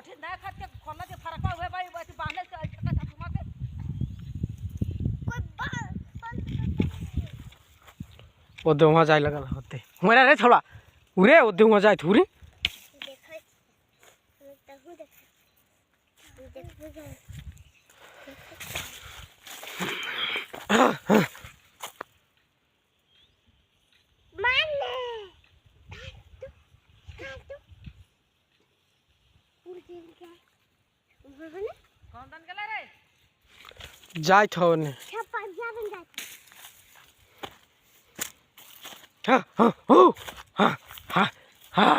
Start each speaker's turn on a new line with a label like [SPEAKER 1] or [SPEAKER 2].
[SPEAKER 1] कोठी ना खात के खोला के फरक हुए भाई बाती बांधले से का तुमा के कोई
[SPEAKER 2] ओदे वहां जाय लगल होते हमरा रे छोड़ा उरे ओदे वहां जाय थुरे
[SPEAKER 3] देखै तहु देखै माने पूरी क्या उन्होंने
[SPEAKER 1] कौन दन गेला रे
[SPEAKER 2] जाय थो ने
[SPEAKER 3] छप्पा जावन जात
[SPEAKER 2] हां हां हो हां हां हां